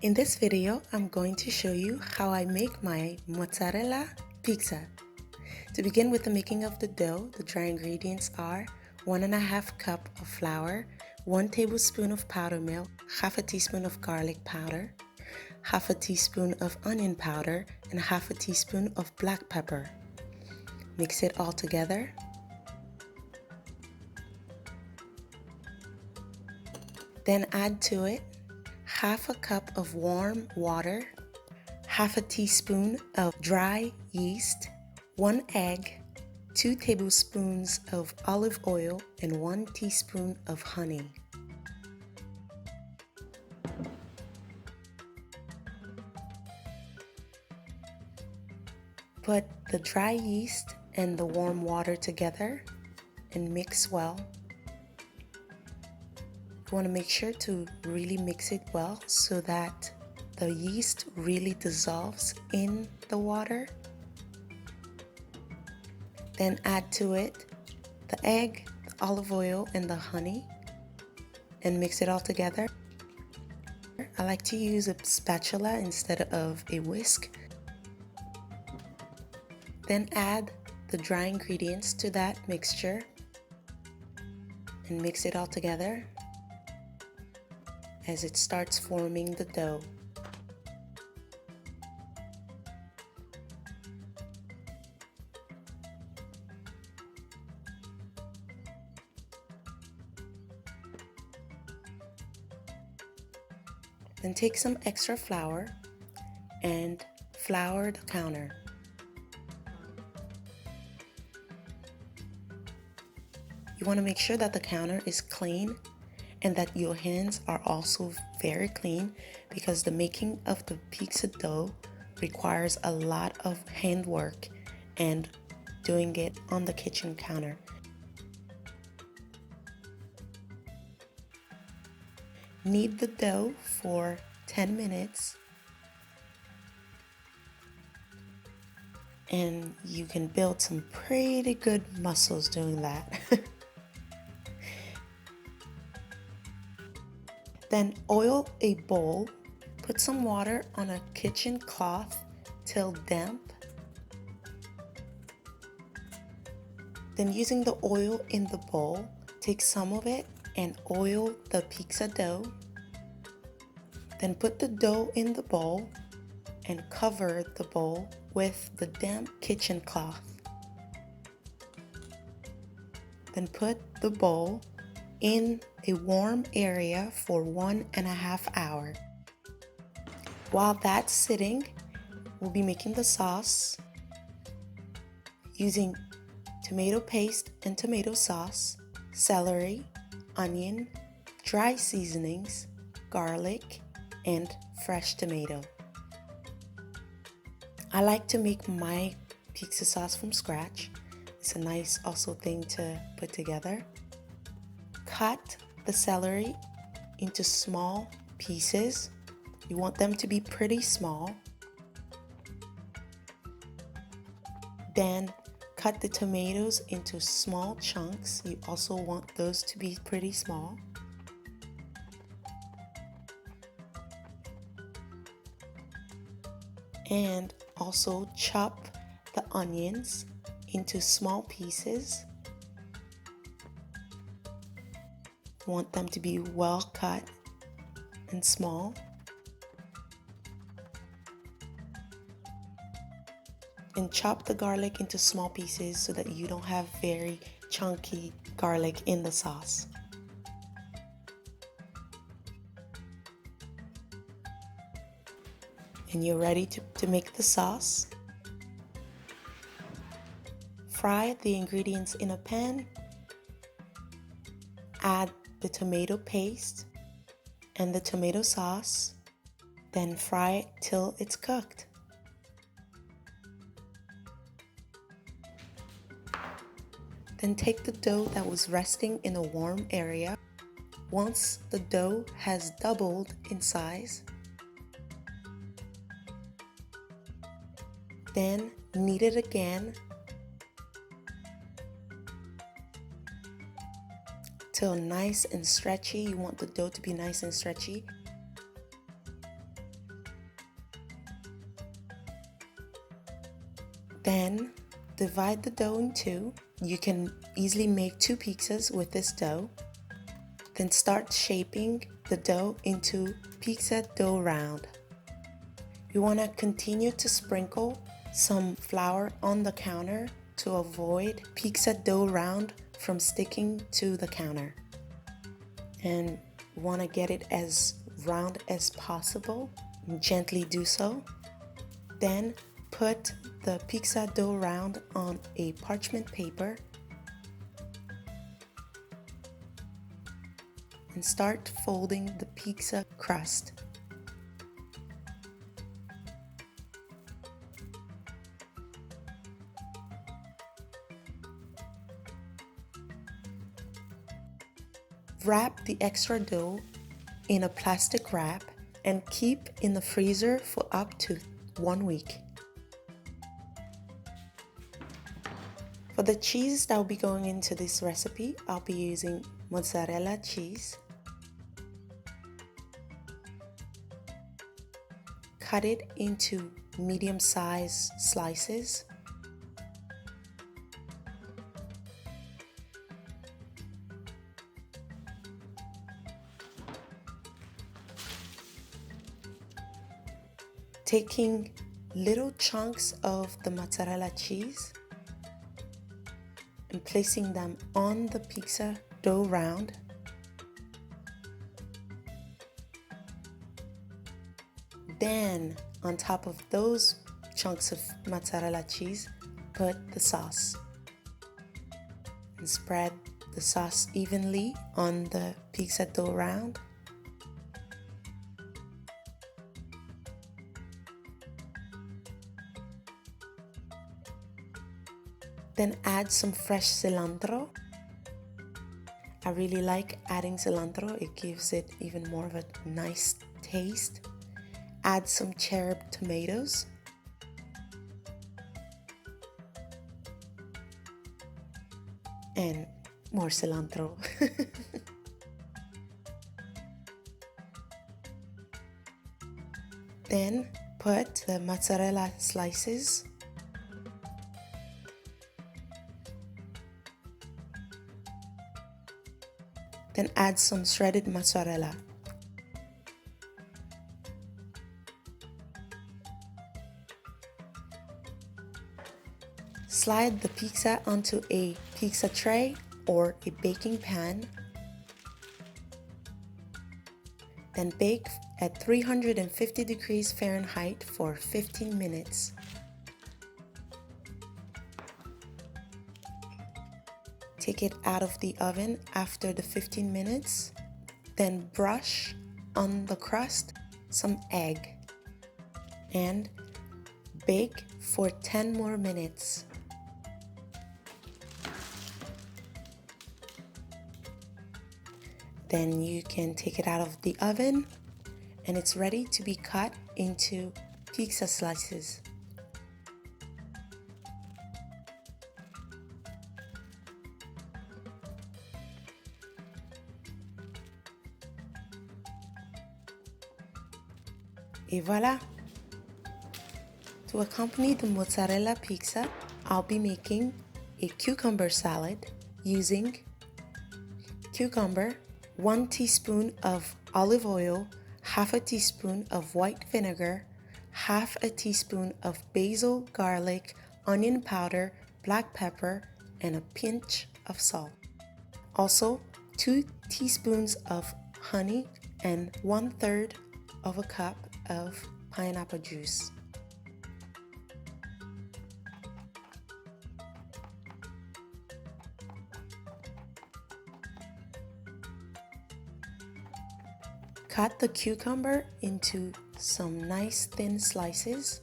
In this video, I'm going to show you how I make my mozzarella pizza. To begin with the making of the dough, the dry ingredients are 1.5 cup of flour, 1 tablespoon of powdered milk, half a teaspoon of garlic powder, half a teaspoon of onion powder, and half a teaspoon of black pepper. Mix it all together. Then add to it half a cup of warm water, half a teaspoon of dry yeast, 1 egg, 2 tablespoons of olive oil, and 1 teaspoon of honey. Put the dry yeast and the warm water together and mix well. You want to make sure to really mix it well so that the yeast really dissolves in the water. Then add to it the egg, the olive oil, and the honey and mix it all together. I like to use a spatula instead of a whisk. Then add the dry ingredients to that mixture and mix it all together as it starts forming the dough. Then take some extra flour and flour the counter. You want to make sure that the counter is clean and that your hands are also very clean because the making of the pizza dough requires a lot of handwork and doing it on the kitchen counter. Knead the dough for 10 minutes and you can build some pretty good muscles doing that. Then oil a bowl, put some water on a kitchen cloth till damp. Then using the oil in the bowl, take some of it and oil the pizza dough. Then put the dough in the bowl and cover the bowl with the damp kitchen cloth. Then put the bowl in a warm area for 1.5 hours. While that's sitting, we'll be making the sauce using tomato paste and tomato sauce, celery, onion, dry seasonings, garlic, and fresh tomato. I like to make my pizza sauce from scratch. It's a nice also thing to put together. Cut the celery into small pieces. You want them to be pretty small. Then cut the tomatoes into small chunks. You also want those to be pretty small. And also chop the onions into small pieces. You want them to be well cut and small. And chop the garlic into small pieces so that you don't have very chunky garlic in the sauce. And you're ready to make the sauce. Fry the ingredients in a pan. Add the tomato paste and the tomato sauce. Then fry it till it's cooked. Then take the dough that was resting in a warm area. Once the dough has doubled in size, then knead it again till nice and stretchy. You want the dough to be nice and stretchy. Then divide the dough in two. You can easily make 2 pizzas with this dough. Then start shaping the dough into pizza dough round. You want to continue to sprinkle some flour on the counter to avoid pizza dough round from sticking to the counter. And want to get it as round as possible. Gently do so. Then put the pizza dough round on a parchment paper and start folding the pizza crust. Wrap the extra dough in a plastic wrap and keep in the freezer for up to 1 week. For the cheese that will be going into this recipe, I'll be using mozzarella cheese. Cut it into medium-sized slices. Taking little chunks of the mozzarella cheese and placing them on the pizza dough round. Then, on top of those chunks of mozzarella cheese, put the sauce. And spread the sauce evenly on the pizza dough round. Then add some fresh cilantro. I really like adding cilantro, it gives it even more of a nice taste. Add some cherry tomatoes. And more cilantro. Then put the mozzarella slices. Then add some shredded mozzarella. Slide the pizza onto a pizza tray or a baking pan. Then bake at 350 degrees Fahrenheit for 15 minutes. Take it out of the oven after the 15 minutes. Then brush on the crust some egg and bake for 10 more minutes. Then you can take it out of the oven and it's ready to be cut into pizza slices. Et voilà! To accompany the mozzarella pizza, I'll be making a cucumber salad using cucumber, 1 teaspoon of olive oil, half a teaspoon of white vinegar, half a teaspoon of basil, garlic, onion powder, black pepper, and a pinch of salt. Also, 2 teaspoons of honey and 1/3 of a cup of pineapple juice. Cut the cucumber into some nice thin slices.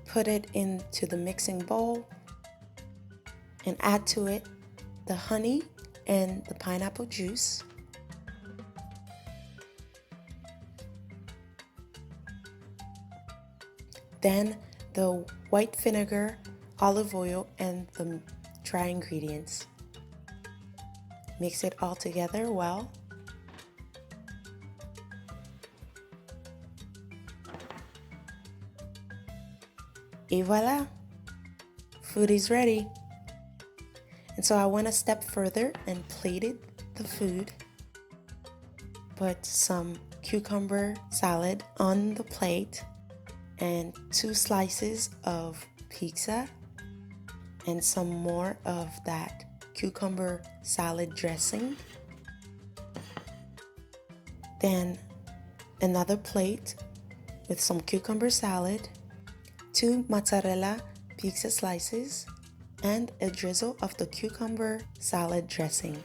Put it into the mixing bowl and add to it the honey and the pineapple juice. Then the white vinegar, olive oil, and the dry ingredients. Mix it all together well. Et voila! Food is ready. And so I went a step further and plated the food. Put some cucumber salad on the plate and 2 slices of pizza and some more of that cucumber salad dressing. Then another plate with some cucumber salad, 2 mozzarella pizza slices, and a drizzle of the cucumber salad dressing.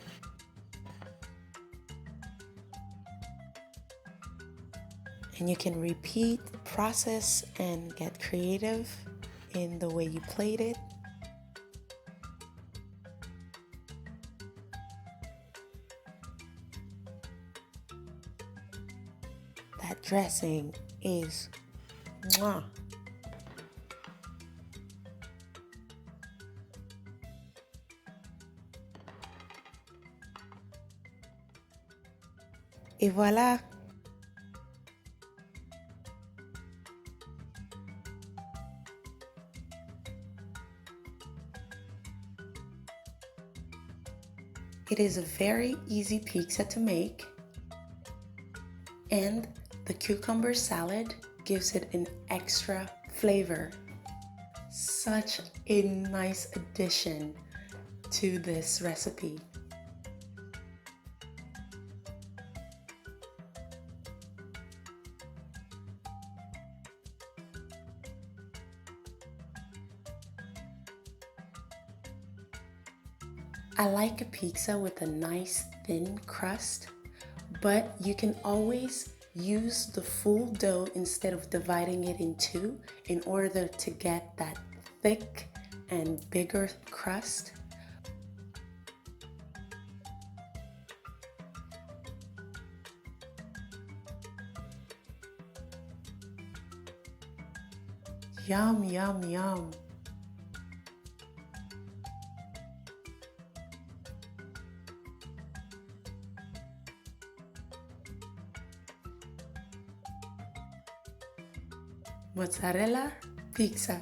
And you can repeat the process and get creative in the way you plate it. That dressing is mwah. Et voilà! It is a very easy pizza to make, and the cucumber salad gives it an extra flavor. Such a nice addition to this recipe. I like a pizza with a nice thin crust, but you can always use the full dough instead of dividing it in two in order to get that thick and bigger crust. Yum, yum, yum. Mozzarella pizza.